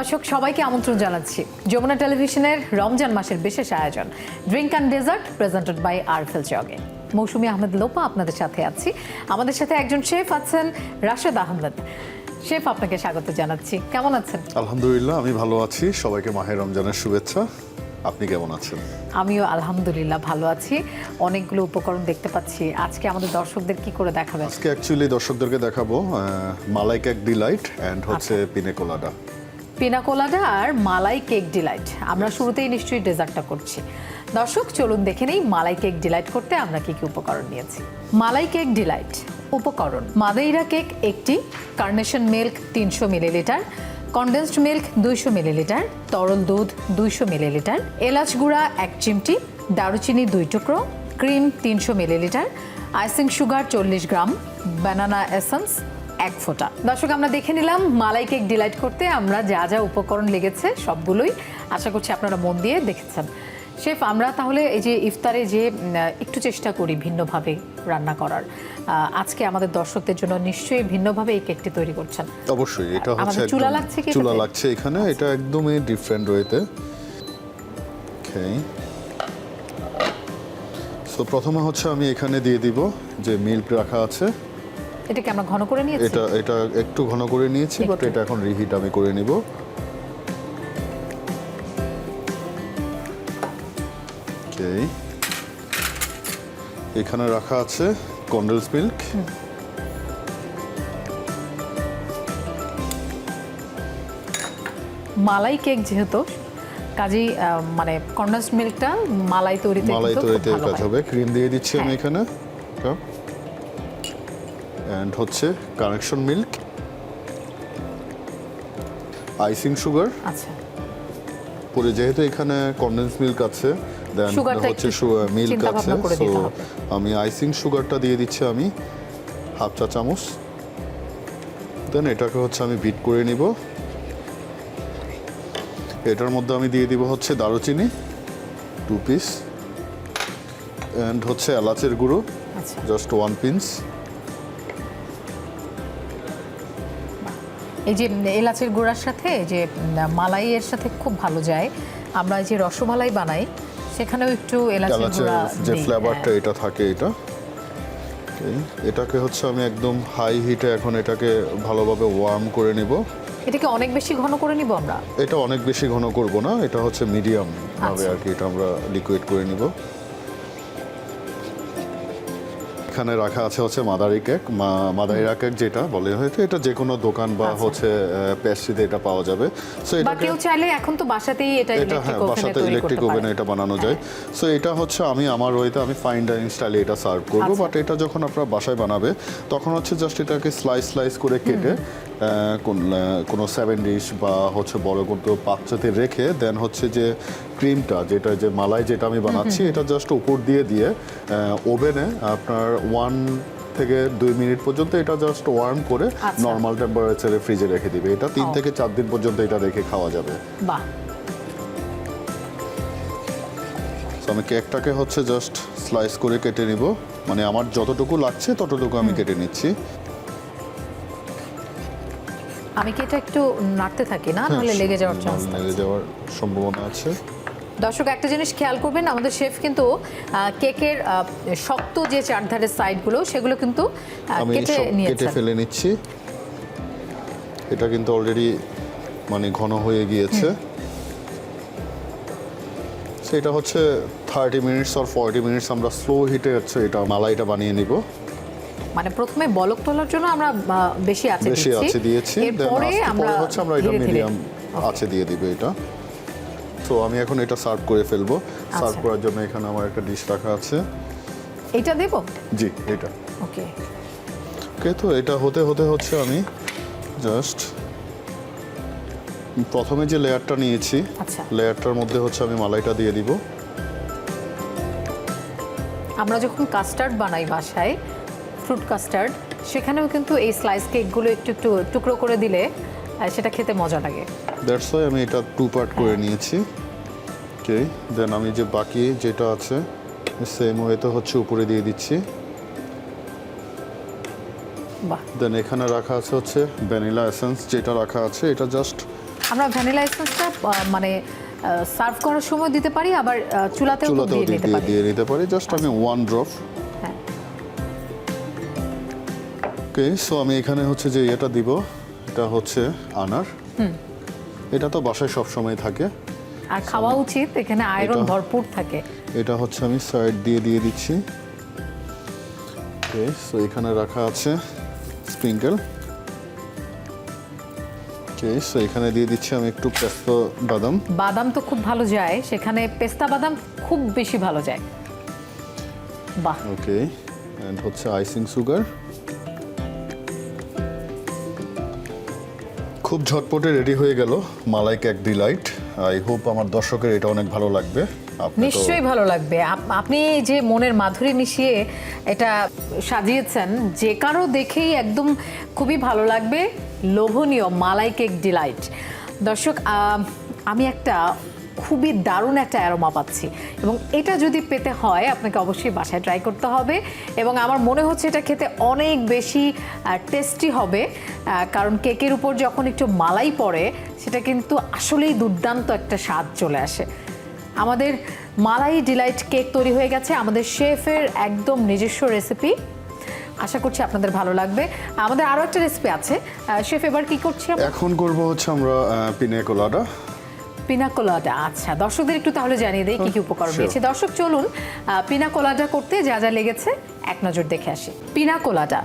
দর্শক সবাইকে আমন্ত্রণ জানাচ্ছি যমুনা টেলিভিশনের রমজান মাসের বিশেষ আয়োজন drink and dessert presented by Arfel জগে। মৌসুমী আহমেদ লোপা আপনাদের সাথে আছি। আমাদের সাথে একজন শেফ আছেন রাশেদ আহমেদ। শেফ, আপনাকে স্বাগত জানাচ্ছি। কেমন আছেন? আলহামদুলিল্লাহ, আমি ভালো আছি। সবাইকে মাহে রমজানের শুভেচ্ছা। আপনি কেমন আছেন? আমিও আলহামদুলিল্লাহ ভালো আছি। অনেকগুলো উপকরণ দেখতে পাচ্ছি। আজকে আমাদের দর্শকদের কি করে দেখাবেন? আজকে অ্যাকচুয়ালি দর্শকদেরকে দেখাবো মালাই কেক ডিলাইট অ্যান্ড হচ্ছে পিনে কোলাডা। পিনা কোলাডা আর মালাই কেক ডিলাইট। আমরা শুরুতেই নিশ্চয়ই ডেজার্টটা করছি। দর্শক চলুন দেখে নেই মালাই কেক ডিলাইট করতে আমরা কি কি উপকরণ নিয়েছি। মালাই কেক ডিলাইট উপকরণ: মাদেইরা কেক একটি, carnation milk 300 millilitre, condensed milk 200 millilitre, তরল দুধ 200 মিলিলিটার, এলাচ গুঁড়া 1 চিমটি, দারুচিনি 2 টুকরো, ক্রিম 300 মিলিলিটার, আইসিং সুগার 40 গ্রাম, বানানা এসেন্স 1 ফোঁটা। দর্শক, আমরা দেখে নিলাম মালাই কেক ডিলাইট করতে আমরা যা যা উপকরণ লেগেছে সবগুলোই। আশা করছি আপনারা মন দিয়ে দেখেছেন। শেফ, আমরা তাহলে এই যে ইফতারে যে একটু চেষ্টা করি ভিন্নভাবে রান্না করার, আজকে আমাদের দর্শকদের জন্য নিশ্চয়ই ভিন্নভাবে এই কেকটি তৈরি করছেন। অবশ্যই এটা হচ্ছে চুলা লাগছে কি? চুলা লাগছে এখানে। এটা একদমই ডিফারেন্ট ওয়েতে। ওকে, সো প্রথমে হচ্ছে আমি এখানে দিয়ে দিব যে মিল্ক রাখা আছে। এটা কি আমরা ঘন করে নিয়েছি? এটা একটু ঘন করে নিয়েছি, বাট এটা এখন রিহিট আমি করে নিব। ওকে, এখানে রাখা আছে কনডেন্স মিল্ক। মালাই কেক যেহেতু, কাজেই মানে কনডেন্সড মিল্কটা মালাই তৈরিতে কাজ হবে। ক্রিম দিয়ে দিচ্ছি আমি এখানে, এন্ড হচ্ছে কানেকশন মিল্ক, আইসিং সুগার। আচ্ছা, পরে যেহেতু এখানে কনডেন্স মিল্ক আছে, দেন হচ্ছে মিল্ক আছে, সো আমি আইসিং সুগারটা দিয়ে দিচ্ছি আমি 1/2 চা চামচ। দেন এটাকে হচ্ছে আমি বিট করে নিব। এটার মধ্যে আমি দিয়ে দিব হচ্ছে দারুচিনি 2 পিস, এন্ড হচ্ছে এলাচের গুঁড়ো জাস্ট 1 পিঞ্চ। এই যে এলাচের গুঁড়ার সাথে যে মালাইয়ের সাথে খুব ভালো যায়। আমরা যে রসমালাই বানাই সেখানেও একটু এলাচের গুঁড়া যে ফ্লেভারটা এটা থাকে এটা। এটাকে হচ্ছে আমি একদম হাই হিটে এখন এটাকে ভালোভাবে ওয়ার্ম করে নিব। এটাকে অনেক বেশি ঘন করে নিব আমরা? এটা অনেক বেশি ঘন করব না, এটা হচ্ছে মিডিয়াম ভাবে আর কি এটা আমরা লিকুইড করে নিব। এখানে রাখা আছে হচ্ছে মাদাইরা কেক যেটা বলে হয়তো, এটা যে কোনো দোকান বা হচ্ছে পেস্ট্রিতে এটা পাওয়া যাবে। সো এটা কেউ চাইলে এখন তো বাসাতেই এটা ইলেকট্রিক ওভেনে এটা বানানো যায়। সো এটা হচ্ছে আমি আমার ওয়েতে আমি ফাইন ডাইনিং স্টাইলে এটা সার্ভ করব। বাট এটা যখন আপনারা বাসায় বানাবে তখন হচ্ছে জাস্ট এটাকে স্লাইস করে কেটে কোনো 7 ডিশ বা হচ্ছে বড় কোনো পাত্রতে রেখে দেন হচ্ছে যে ক্রিমটা যেটা যে মালাই যেটা আমি বানাচ্ছি এটা জাস্ট উপর দিয়ে ওভেনে আপনার 1 থেকে 2 মিনিট পর্যন্ত এটা জাস্ট ওয়ার্ম করে নর্মাল টেম্পারেচারে ফ্রিজে রেখে দিবে। এটা 3 থেকে 4 দিন পর্যন্ত এটা রেখে খাওয়া যাবে। বাহ! আমি কেকটাকে হচ্ছে জাস্ট স্লাইস করে কেটে নিব, মানে আমার যতটুকু লাগছে ততটুকু আমি কেটে নিচ্ছি। আমি কি এটা একটু নাড়তে থাকি না, নাহলে লেগে যাওয়ার চান্স থাকে? লেগে যাওয়ার সম্ভাবনা আছে। দর্শক, একটা জিনিস খেয়াল করবেন, আমাদের শেফ কিন্তু কেকের শক্ত যে চারধারের সাইডগুলো সেগুলো কিন্তু কেটে ফেলে নিচ্ছি। এটা কিন্তু অলরেডি মানে ঘন হয়ে গিয়েছে। সেটা হচ্ছে 30 মিনিটস আর 40 মিনিটস আমরা স্লো হিটে হচ্ছে এটা মালাইটা বানিয়ে নিব। মানে প্রথমে বলক তোলার জন্য আমরা বেশি আছে দিয়েছি, এরপরে আমরা এটা মিডিয়াম আছে দিয়ে দিব এটা। তো আমি এখন এটা সার্ভ করে ফেলবো। সার্ভ করার জন্য এখানে আমার একটা ডিশ রাখা আছে। এটা দেব? জি, এটা ওকে। তো এটা হতে হচ্ছে আমি জাস্ট প্রথমে যে লেয়ারটা নিয়েছি লেয়ারটার মধ্যে হচ্ছে আমি মালাইটা দিয়ে দিব। আমরা যখন কাস্টার্ড বানাই বাসায়, ফ্রুট কাস্টার্ড, সেখানেও কিন্তু এই স্লাইস কেকগুলো একটু টুকরো করে দিলে সেটা খেতে মজা লাগে। দ্যাটস ওয়াই আমি এটা 2 পার্ট করে নিয়েছি। ওকে, দেন আমি যে বাকি যেটা আছে সেম ওয়েতে হচ্ছে উপরে দিয়ে দিচ্ছি। বাহ! দেন এখানে রাখা আছে হচ্ছে ভ্যানিলা এসেন্স যেটা রাখা আছে, এটা জাস্ট আমরা ভ্যানিলা এসেন্সটা মানে সার্ভ করার সময় দিতে পারি, আবার চুলাতেও তো চুলাতেও দিয়ে নিতে পারি। দিয়ে নিতে পারি, জাস্ট আমি 1 ড্রপ। হ্যাঁ। ওকে, সো আমি এখানে হচ্ছে যে এটা দিব, এটা হচ্ছে আনার। এটা তো বাসায় সব সময় থাকে, আর খাওয়া উচিত, এখানে আয়রন ভরপুর থাকে। এটা হচ্ছে আমি সাইড দিয়ে দিচ্ছি। ওকে, সো এখানে রাখা আছে স্প্রিঙ্কেল। ওকে, সো এখানে দিয়ে দিচ্ছি আমি একটু পেস্তা বাদাম। বাদাম তো খুব ভালো যায়, সেখানে পেস্তা বাদাম খুব বেশি ভালো যায়। বাহ। ওকে, এন্ড হচ্ছে আইসিং সুগার। খুব ঝটপটে রেডি হয়ে গেল মালাই কেক ডিলাইট। আই হোপ আমার দর্শকের এটা অনেক ভালো লাগবে। আপনি তো নিশ্চয়ই ভালো লাগবে। আপনি যে মনের মাধুরী মিশিয়ে এটা সাজিয়েছেন, যে কারো দেখেই একদম খুবই ভালো লাগবে। লোভনীয় মালাই কেক ডিলাইট। দর্শক, আমি একটা খুবই দারুণ একটা অ্যারোমা পাচ্ছি, এবং এটা যদি পেতে হয় আপনাকে অবশ্যই বাসায় ট্রাই করতে হবে। এবং আমার মনে হচ্ছে এটা খেতে অনেক বেশি টেস্টি হবে, কারণ কেকের উপর যখন একটু মালাই পড়ে সেটা কিন্তু আসলেই দুর্দান্ত একটা স্বাদ চলে আসে। আমাদের মালাই ডিলাইট কেক তৈরি হয়ে গেছে, আমাদের শেফের একদম নিজস্ব রেসিপি। আশা করছি আপনাদের ভালো লাগবে। আমাদের আরও একটা রেসিপি আছে। শেফ, এবার কি করছি আমরা? এখন করব হচ্ছে আমরা পিনা কোলাডা। পিনা কোলাডা। আচ্ছা, দর্শকদের একটু তাহলে জানিয়ে দেই কি কি উপকরণ Sure. নিয়েছি। দর্শক, চলুন পিনা কোলাডা করতে যা যা লেগেছে এক নজর দেখে আসি। পিনা কোলাডা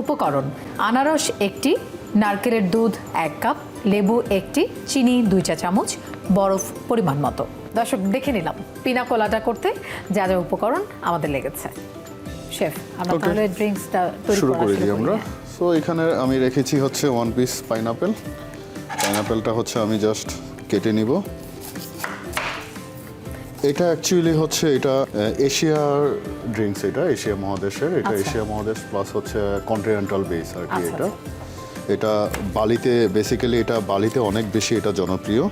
উপকরণ: আনারস 1টি, নারকেলের দুধ 1 কাপ, লেবু 1টি, চিনি 2 চা চামচ, বরফ পরিমাণ মতো। দর্শক, দেখে নিলাম পিনা কোলাডা করতে যা যা উপকরণ আমাদের লেগেছে। শেফ, আমরা Okay. তাহলে ড্রিঙ্কসটা তৈরি শুরু করা করে শুরু দিই করি। আমরা। হ্যাঁ। সো এখানে আমি রেখেছি হচ্ছে 1 পিস পাইনাপেল। পাইনাপেলটা হচ্ছে আমি জাস্ট কেটে নিব। এটা অ্যাকচুয়ালি হচ্ছে এটা এশিয়ার ড্রিঙ্কস, এটা এশিয়া মহাদেশের, এটা আচ্ছা। এশিয়া মহাদেশ প্লাস হচ্ছে কন্টিনেন্টাল বেস আর কি। আচ্ছা, এটা বালিতে বেসিক্যালি, এটা বালিতে অনেক বেশি এটা জনপ্রিয়।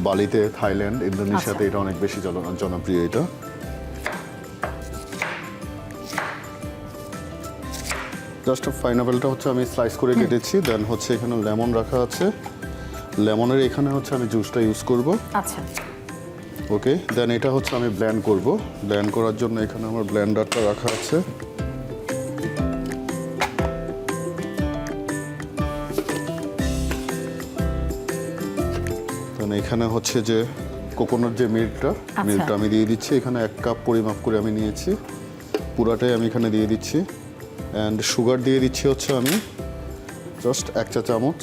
বালিতে, থাইল্যান্ড, ইন্দোনেশিয়াতে আচ্ছা। এটা অনেক বেশি জনপ্রিয় এটা। জাস্ট পাইনাপেলটা হচ্ছে আমি স্লাইস করে কেটেছি, দেন হচ্ছে এখানে লেমন রাখা আছে। লেমনের এখানে হচ্ছে আমি জুসটা ইউজ করব। আচ্ছা। ওকে, দেন এটা হচ্ছে আমি ব্লেন্ড করব। ব্লেন্ড করার জন্য এখানে আমার ব্লেন্ডারটা রাখা আছে। দেন এখানে হচ্ছে যে কোকোনাট যে মিল্কটা আমি দিয়ে দিচ্ছি। এখানে 1 কাপ পরিমাপ করে আমি নিয়েছি, পুরাটাই আমি এখানে দিয়ে দিচ্ছি। অ্যান্ড সুগার দিয়ে দিচ্ছি হচ্ছে আমি জাস্ট 1 চা চামচ।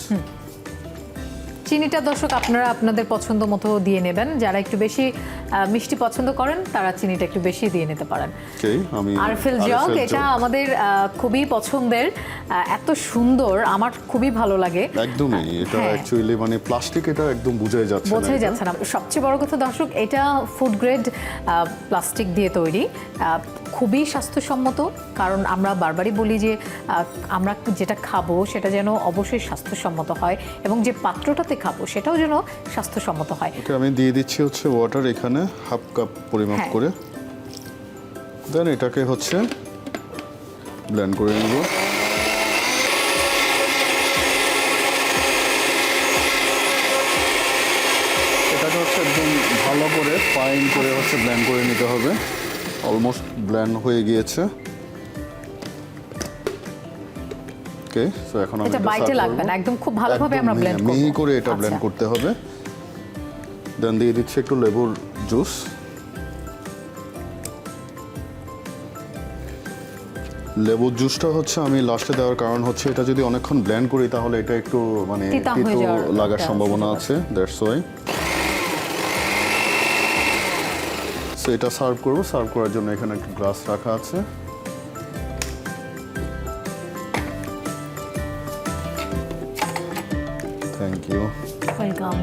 চিনিটা দর্শক আপনারা আপনাদের পছন্দ মতো দিয়ে নেবেন। যারা একটু বেশি মিষ্টি পছন্দ করেন তারা চিনিটা একটু বেশি দিয়ে নিতে পারেন। ওকে, আমি আরফেল জগ, এটা আমাদের খুবই পছন্দের, এত সুন্দর, আমার খুবই ভালো লাগে। একদমই, এটা হ্যাঁ। অ্যাকচুয়ালি মানে প্লাস্টিক, এটা একদম বোঝাই যাচ্ছে না। বোঝাই যাচ্ছে না। সবচেয়ে বড় কথা দর্শক, এটা ফুড গ্রেড প্লাস্টিক দিয়ে তৈরি, খুবই স্বাস্থ্যসম্মত। কারণ আমরা বারবারই বলি যে আমরা যেটা খাবো সেটা যেন অবশ্যই স্বাস্থ্যসম্মত হয়, এবং যে পাত্রটাতে খাবো সেটাও যেন স্বাস্থ্যসম্মত হয়। ওকে, আমি দিয়ে দিচ্ছি হচ্ছে ওয়াটার এখানে 1/2 কাপ পরিমাপ হ্যাঁ। করে। দেন এটাকে হচ্ছে ব্লেন্ড করে নেব। এটাকে হচ্ছে একদম ভালো করে ফাইন করে হচ্ছে ব্লেন্ড করে নিতে হবে। অলমোস্ট ব্লেন্ড হয়ে গিয়েছে। ওকে, সো এখন আমি এটা বাইটে লাগবে না, একদম খুব ভালোভাবে আমরা ব্লেন্ড করব। মিহি করে এটা ব্লেন্ড আচ্ছা। করতে হবে। দেন দিয়ে দিচ্ছি একটু লেবুর জুস। লেবুর জুসটা হচ্ছে আমি লাস্টে দেওয়ার কারণ হচ্ছে এটা যদি অনেকক্ষণ ব্লেন্ড করি তাহলে এটা একটু মানে তিতা হয়ে তিতো যাওয়ার লাগার একটা সম্ভাবনা সুযোগ আছে, দ্যাটস ওয়াই। সো এটা সার্ভ করব। সার্ভ করার জন্য এখানে একটা গ্লাস রাখা আছে। Thank you. ওয়েলকাম।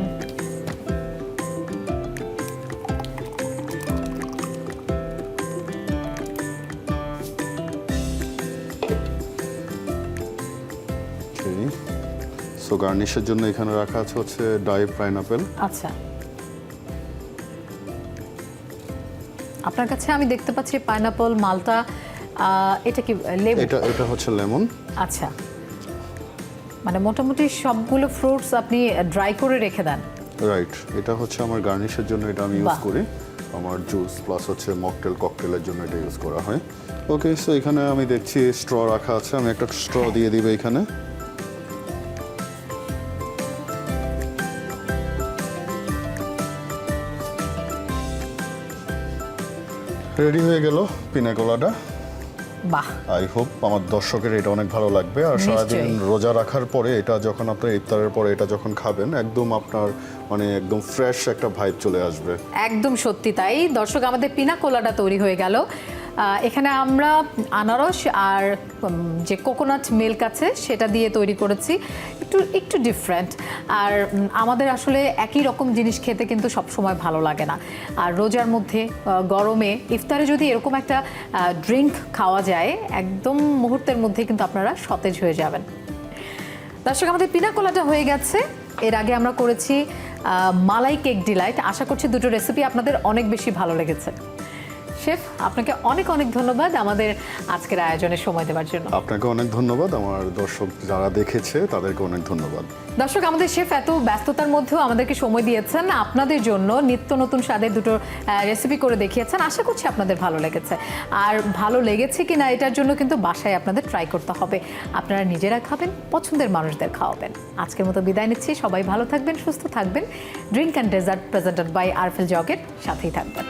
সো গার্নিশের জন্য এখানে রাখা আছে হচ্ছে ডাইভ পাইনাপেল। আচ্ছা, আপনার কাছে আমি দেখতে পাচ্ছি পাইনাপল, মালটা, এটা কি লেবু? এটা হচ্ছে লেমন। আচ্ছা, মানে মোটামুটি সবগুলো ফ্রুটস আপনি ড্রাই করে রেখে দেন। রাইট, এটা হচ্ছে আমার গার্নিশের জন্য এটা আমি ইউজ বাহ। করি। আমার জুস প্লাস হচ্ছে মকটেল ককটেলের জন্য এটা ইউজ করা হয়। ওকে, সো এখানে আমি দেখছি স্ট্র রাখা আছে, আমি একটা স্ট্র দিয়ে দিবে এখানে। রেডি হয়ে গেল পিনা কোলাডা। বাহ, আই হোপ আমার দর্শকের এটা অনেক ভালো লাগবে। আর সারাদিন নিশ্চয়ই। রোজা রাখার পরে এটা যখন আপনার ইফতারের পরে এটা যখন খাবেন, একদম আপনার মানে একদম ফ্রেশ একটা ভাইব চলে আসবে। একদম সত্যি তাই। দর্শক, আমাদের পিনা কোলাডা তৈরি হয়ে গেল। এখানে আমরা আনারস আর যে কোকোনাট মিল্ক আছে সেটা দিয়ে তৈরি করেছি, একটু ডিফারেন্ট। আর আমাদের আসলে একই রকম জিনিস খেতে কিন্তু সবসময় ভালো লাগে না। আর রোজার মধ্যে গরমে ইফতারে যদি এরকম একটা ড্রিঙ্ক খাওয়া যায়, একদম মুহূর্তের মধ্যে কিন্তু আপনারা সতেজ হয়ে যাবেন। দর্শক, আমাদের পিনা কোলাডা হয়ে গেছে। এর আগে আমরা করেছি মালাই কেক ডিলাইট। আশা করছি দুটো রেসিপি আপনাদের অনেক বেশি ভালো লেগেছে। শেফ, আপনাকে অনেক অনেক ধন্যবাদ আমাদের আজকের আয়োজনে সময় দেওয়ার জন্য। আপনাকে অনেক ধন্যবাদ, আমার দর্শক যারা দেখেছে তাদেরকে অনেক ধন্যবাদ। দর্শক, আমাদের শেফ এত ব্যস্ততার মধ্যেও আমাদেরকে সময় দিয়েছেন, আপনাদের জন্য নিত্য নতুন স্বাদের দুটো রেসিপি করে দেখিয়েছেন। আশা করছি আপনাদের ভালো লেগেছে। আর ভালো লেগেছে কিনা এটার জন্য কিন্তু বাসায় আপনাদের ট্রাই করতে হবে। আপনারা নিজেরা খাবেন, পছন্দের মানুষদের খাওয়াবেন। আজকের মতো বিদায় নিচ্ছি। সবাই ভালো থাকবেন, সুস্থ থাকবেন। Drink and dessert presented by Arfel জগের সাথেই থাকবেন।